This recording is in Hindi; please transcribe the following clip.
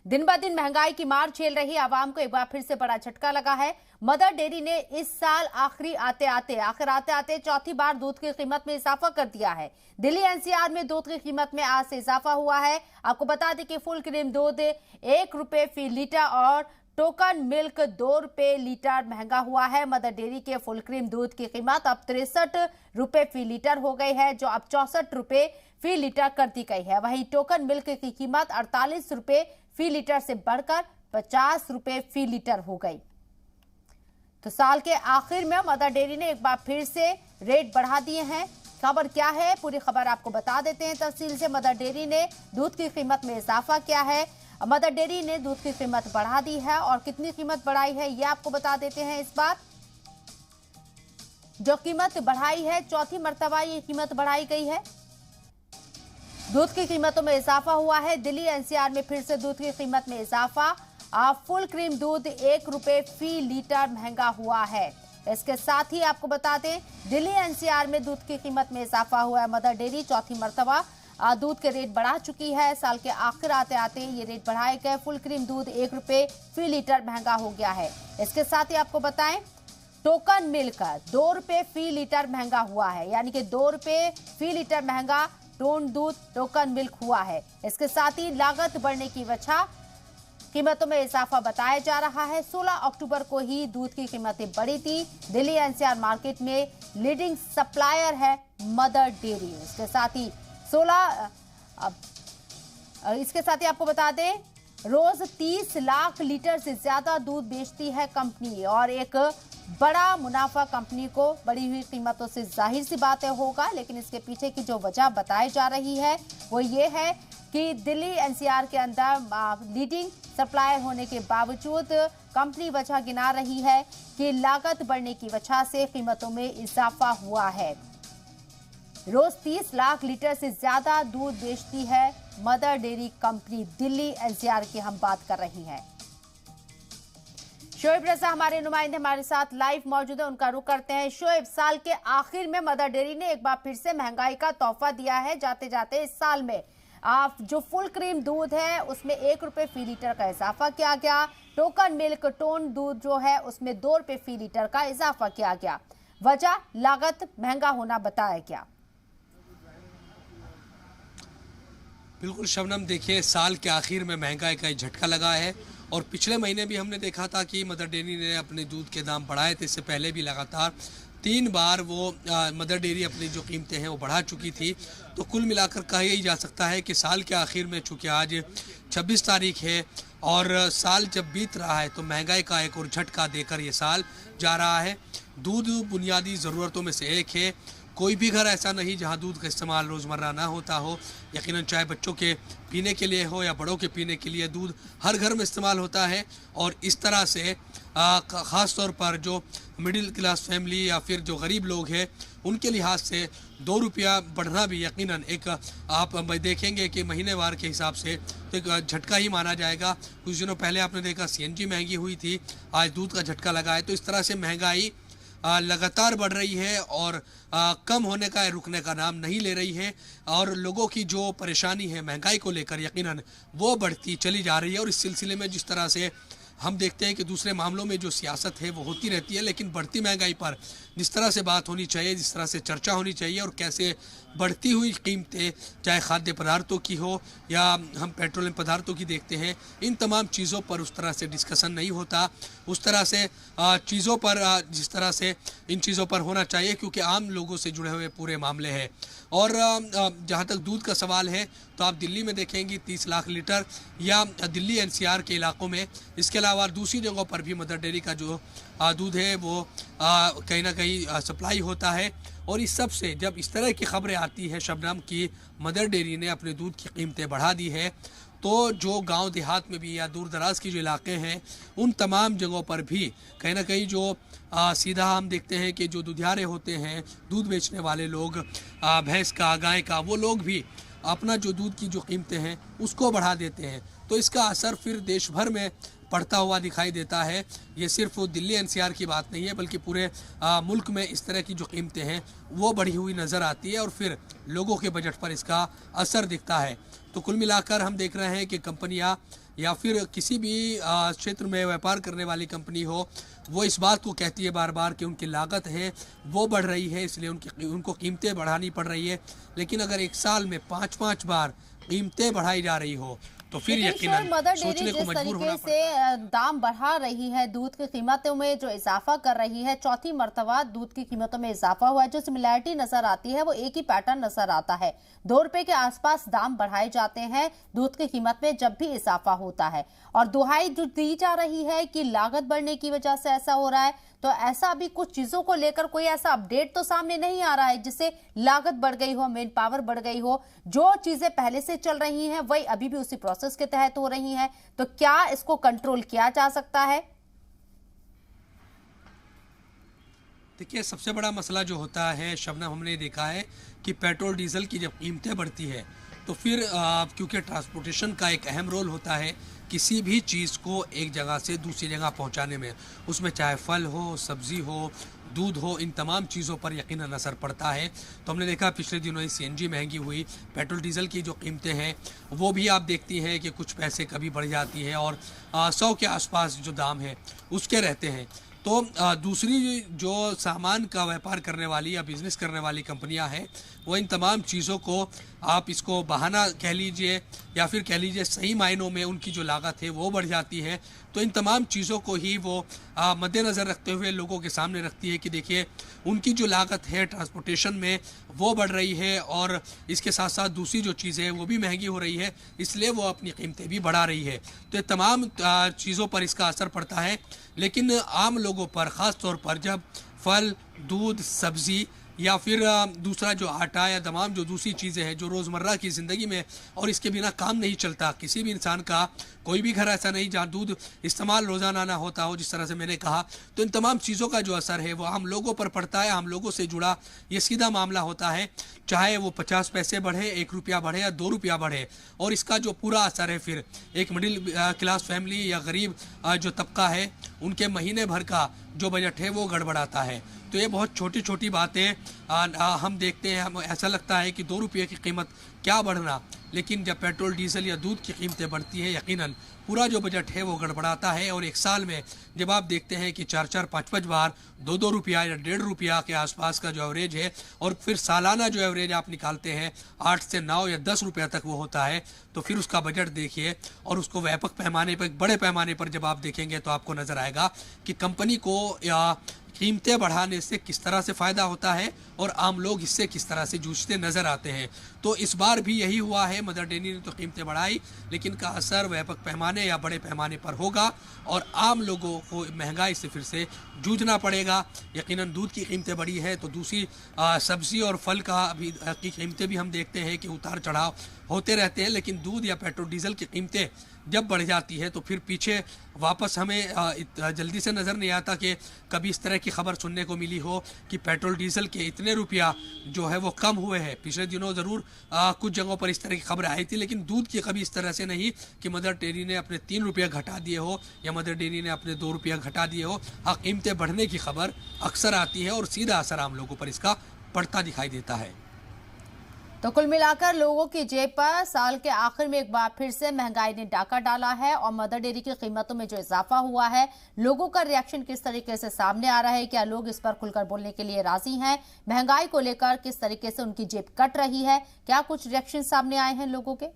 दिन ब दिन महंगाई की मार झेल रही आवाम को एक बार फिर से बड़ा झटका लगा है। मदर डेयरी ने इस साल आखिर आते आते चौथी बार दूध की कीमत में इजाफा कर दिया है। दिल्ली एनसीआर में दूध की कीमत में आज से इजाफा हुआ है। आपको बता दें कि फुल क्रीम दूध 1 रुपए फी लीटर और टोकन मिल्क 2 रुपए लीटर महंगा हुआ है। मदर डेयरी के फुल क्रीम दूध की कीमत अब 63 रुपए फी लीटर हो गई है, जो अब 64 रुपए फी लीटर कर दी गई है। वहीं टोकन मिल्क की कीमत 48 रुपए फी लीटर से बढ़कर 50 रुपए फी लीटर हो गई। तो साल के आखिर में मदर डेयरी ने एक बार फिर से रेट बढ़ा दिए हैं। खबर क्या है, पूरी खबर आपको बता देते हैं तफसील से। मदर डेयरी ने दूध की कीमत में इजाफा किया है। मदर डेयरी ने दूध की कीमत बढ़ा दी है और कितनी कीमत बढ़ाई है ये आपको बता देते हैं। इस बार जो कीमत बढ़ाई है, चौथी मर्तबा ये कीमत बढ़ाई गई है। दूध की कीमतों में इजाफा हुआ है। दिल्ली एनसीआर में फिर से दूध की कीमत में इजाफा। फुल क्रीम दूध 1 रुपए फी लीटर महंगा हुआ है। इसके साथ ही आपको बता दें, दिल्ली एनसीआर में दूध की कीमत में इजाफा हुआ है। मदर डेयरी चौथी मर्तबा दूध के रेट बढ़ा चुकी है। साल के आखिर आते आते ये रेट बढ़ाए गए। फुल क्रीम दूध 1 रुपए फी लीटर महंगा हो गया है। इसके साथ ही आपको बताएं, टोकन मिल्क 2 रुपए फी लीटर महंगा हुआ है, यानी कि 2 रुपए फी लीटर महंगा टोन दूध टोकन मिल्क हुआ है। इसके साथ ही लागत बढ़ने की वजह कीमतों में इजाफा बताया जा रहा है। 16 अक्टूबर को ही दूध की कीमतें बढ़ी थी। दिल्ली एनसीआर मार्केट में लीडिंग सप्लायर है मदर डेयरी। इसके साथ ही आपको बता दें, रोज 30 लाख लीटर से ज्यादा दूध बेचती है कंपनी और एक बड़ा मुनाफा कंपनी को बढ़ी हुई कीमतों से जाहिर सी बात है होगा। लेकिन इसके पीछे की जो वजह बताई जा रही है वो ये है कि दिल्ली एनसीआर के अंदर लीडिंग सप्लायर होने के बावजूद कंपनी वजह गिना रही है कि लागत बढ़ने की वजह से कीमतों में इजाफा हुआ है। रोज 30 लाख लीटर से ज्यादा दूध बेचती है mother dairy company Delhi NCR की हम बात कर रही हैं। शोएब रजा हमारे नुमाइंदे हमारे साथ लाइव मौजूद है, उनका रुख करते हैं। शोएब, साल के आखिर में मदर डेयरी ने एक बार फिर से महंगाई का तोहफा दिया है। जाते जाते इस साल में आप जो फुल क्रीम दूध है उसमें 1 रुपए फी लीटर का इजाफा किया गया। टोकन मिल्क टोन दूध जो है उसमें 2 रुपए फी लीटर का इजाफा किया गया। वजह लागत महंगा होना बताया गया। बिल्कुल शबनम, देखिए साल के आखिर में महंगाई का झटका लगा है और पिछले महीने भी हमने देखा था कि मदर डेयरी ने अपने दूध के दाम बढ़ाए थे। इससे पहले भी लगातार 3 बार वो मदर डेयरी अपनी जो कीमतें हैं वो बढ़ा चुकी थी। तो कुल मिलाकर कहा यही जा सकता है कि साल के आखिर में, चूँकि आज 26 तारीख है और साल जब बीत रहा है, तो महंगाई का एक और झटका देकर ये साल जा रहा है। दूध बुनियादी ज़रूरतों में से एक है। कोई भी घर ऐसा नहीं जहां दूध का इस्तेमाल रोज़मर्रा ना होता हो। यकीनन चाहे बच्चों के पीने के लिए हो या बड़ों के पीने के लिए, दूध हर घर में इस्तेमाल होता है। और इस तरह से ख़ास तौर पर जो मिडिल क्लास फैमिली या फिर जो गरीब लोग हैं उनके लिहाज से 2 रुपया बढ़ना भी यकीनन एक आप देखेंगे कि महीनेवार के हिसाब से तो एक झटका ही माना जाएगा। कुछ दिनों पहले आपने देखा सीएनजी महंगी हुई थी, आज दूध का झटका लगा है। तो इस तरह से महंगाई लगातार बढ़ रही है और कम होने का, रुकने का नाम नहीं ले रही है। और लोगों की जो परेशानी है महंगाई को लेकर यकीनन वो बढ़ती चली जा रही है। और इस सिलसिले में जिस तरह से हम देखते हैं कि दूसरे मामलों में जो सियासत है वो होती रहती है, लेकिन बढ़ती महंगाई पर जिस तरह से बात होनी चाहिए, जिस तरह से चर्चा होनी चाहिए और कैसे बढ़ती हुई कीमतें, चाहे खाद्य पदार्थों की हो या हम पेट्रोलियम पदार्थों की देखते हैं, इन तमाम चीज़ों पर उस तरह से डिस्कशन नहीं होता। उस तरह से चीज़ों पर जिस तरह से इन चीज़ों पर होना चाहिए, क्योंकि आम लोगों से जुड़े हुए पूरे मामले हैं। और जहाँ तक दूध का सवाल है तो आप दिल्ली में देखेंगी 30 लाख लीटर या दिल्ली एनसीआर के इलाकों में। इसके अलावा दूसरी जगहों पर भी मदर डेयरी का जो दूध है वो कहीं ना कहीं सप्लाई होता है। और इस सब से जब इस तरह की खबरें आती हैं शबनम की मदर डेयरी ने अपने दूध की कीमतें बढ़ा दी है, तो जो गांव देहात में भी या दूर दराज के जो इलाके हैं उन तमाम जगहों पर भी कहीं ना कहीं जो सीधा हम देखते हैं कि जो दुधियारे होते हैं, दूध बेचने वाले लोग, भैंस का, गाय का, वो लोग भी अपना जो दूध की जो कीमतें हैं उसको बढ़ा देते हैं। तो इसका असर फिर देश भर में पड़ता हुआ दिखाई देता है। ये सिर्फ दिल्ली एनसीआर की बात नहीं है, बल्कि पूरे मुल्क में इस तरह की जो कीमतें हैं वो बढ़ी हुई नज़र आती है और फिर लोगों के बजट पर इसका असर दिखता है। तो कुल मिलाकर हम देख रहे हैं कि कंपनियां या फिर किसी भी क्षेत्र में व्यापार करने वाली कंपनी हो, वो इस बात को कहती है बार बार कि उनकी लागत है वो बढ़ रही है, इसलिए उनको कीमतें बढ़ानी पड़ रही है। लेकिन अगर एक साल में 5-5 बार कीमतें बढ़ाई जा रही हो तो फिर यकीनन मदर सोचने डेयरी को जिस मजबूर होना तरीके से दाम बढ़ा रही है, दूध की कीमतों में जो इजाफा कर रही है, चौथी मर्तबा दूध की कीमतों में इजाफा हुआ है। जो सिमिलैरिटी नजर आती है वो एक ही पैटर्न नजर आता है। 2 रुपए के आसपास दाम बढ़ाए जाते हैं दूध की कीमत में जब भी इजाफा होता है, और दुहाई जो दी जा रही है कि लागत बढ़ने की वजह से ऐसा हो रहा है, तो ऐसा अभी कुछ चीजों को लेकर कोई ऐसा अपडेट तो सामने नहीं आ रहा है जिससे लागत बढ़ गई हो, मेन पावर बढ़ गई हो। जो चीजें पहले से चल रही हैं वही अभी भी उसी प्रोसेस के तहत हो रही हैं, तो क्या इसको कंट्रोल किया जा सकता है? देखिए, सबसे बड़ा मसला जो होता है शबनम, हमने देखा है कि पेट्रोल डीजल की जब कीमतें बढ़ती है तो फिर क्योंकि ट्रांसपोर्टेशन का एक अहम रोल होता है किसी भी चीज़ को एक जगह से दूसरी जगह पहुंचाने में, उसमें चाहे फल हो, सब्जी हो, दूध हो, इन तमाम चीज़ों पर यकीनन असर पड़ता है। तो हमने देखा पिछले दिनों ही सीएनजी महंगी हुई, पेट्रोल डीजल की जो कीमतें हैं वो भी आप देखती हैं कि कुछ पैसे कभी बढ़ जाती है और 100 के आसपास जो दाम है उसके रहते हैं। तो दूसरी जो सामान का व्यापार करने वाली या बिज़नेस करने वाली कंपनियां हैं वो इन तमाम चीज़ों को, आप इसको बहाना कह लीजिए या फिर कह लीजिए सही मायनों में उनकी जो लागत है वो बढ़ जाती है। तो इन तमाम चीज़ों को ही वो मद्देनज़र रखते हुए लोगों के सामने रखती है कि देखिए उनकी जो लागत है ट्रांसपोर्टेशन में वो बढ़ रही है और इसके साथ साथ दूसरी जो चीज़ें हैं वो भी महंगी हो रही है, इसलिए वो अपनी कीमतें भी बढ़ा रही है। तो ये तमाम चीज़ों पर इसका असर पड़ता है। लेकिन आम लोगों पर ख़ास तौर पर जब फल, दूध, सब्ज़ी या फिर दूसरा जो आटा या तमाम जो दूसरी चीज़ें हैं जो रोज़मर्रा की ज़िंदगी में, और इसके बिना काम नहीं चलता किसी भी इंसान का, कोई भी घर ऐसा नहीं जहाँ दूध इस्तेमाल रोज़ाना ना होता हो, जिस तरह से मैंने कहा। तो इन तमाम चीज़ों का जो असर है वो आम लोगों पर पड़ता है, आम लोगों से जुड़ा ये सीधा मामला होता है, चाहे वो 50 पैसे बढ़े, 1 रुपया बढ़े या 2 रुपया बढ़े। और इसका जो पूरा असर है फिर एक मिडिल क्लास फैमिली या गरीब जो तबका है उनके महीने भर का जो बजट है वो गड़बड़ाता है। तो ये बहुत छोटी छोटी बातें हम देखते हैं, हम ऐसा लगता है कि 2 रुपये की कीमत क्या बढ़ना, लेकिन जब पेट्रोल डीजल या दूध की कीमतें बढ़ती है यकीनन पूरा जो बजट है वो गड़बड़ाता है। और एक साल में जब आप देखते हैं कि 4-4, 5-5 बार 2-2 रुपया या 1.5 रुपया के आसपास का जो एवरेज है, और फिर सालाना जो एवरेज आप निकालते हैं 8 से 9 या 10 रुपया तक वो होता है, तो फिर उसका बजट देखिए और उसको व्यापक पैमाने पर, बड़े पैमाने पर जब आप देखेंगे तो आपको नज़र आएगा कि कंपनी को या कीमतें बढ़ाने से किस तरह से फ़ायदा होता है और आम लोग इससे किस तरह से जूझते नज़र आते हैं। तो इस बार भी यही हुआ है, मदर डेयरी ने तो कीमतें बढ़ाई लेकिन का असर व्यापक पैमाने या बड़े पैमाने पर होगा और आम लोगों को महंगाई से फिर से जूझना पड़ेगा। यकीनन दूध की कीमतें बढ़ी है तो दूसरी सब्ज़ी और फल की कीमतें भी हम देखते हैं कि उतार चढ़ाव होते रहते हैं, लेकिन दूध या पेट्रोल डीजल की कीमतें जब बढ़ जाती है तो फिर पीछे वापस हमें जल्दी से नज़र नहीं आता कि कभी इस तरह की खबर सुनने को मिली हो कि पेट्रोल डीजल के इतने रुपया जो है वो कम हुए हैं। पिछले दिनों ज़रूर कुछ जगहों पर इस तरह की खबर आई थी, लेकिन दूध की कभी इस तरह से नहीं कि मदर डेयरी ने अपने 3 रुपया घटा दिए हो या मदर डेयरी ने अपने 2 रुपया घटा दिए हो। हाँ, कीमतें बढ़ने की खबर अक्सर आती है और सीधा असर आम लोगों पर इसका पड़ता दिखाई देता है। तो कुल मिलाकर लोगों की जेब पर साल के आखिर में एक बार फिर से महंगाई ने डाका डाला है और मदर डेयरी की कीमतों में जो इजाफा हुआ है, लोगों का रिएक्शन किस तरीके से सामने आ रहा है, क्या लोग इस पर खुलकर बोलने के लिए राजी हैं, महंगाई को लेकर किस तरीके से उनकी जेब कट रही है, क्या कुछ रिएक्शन सामने आए हैं लोगों के?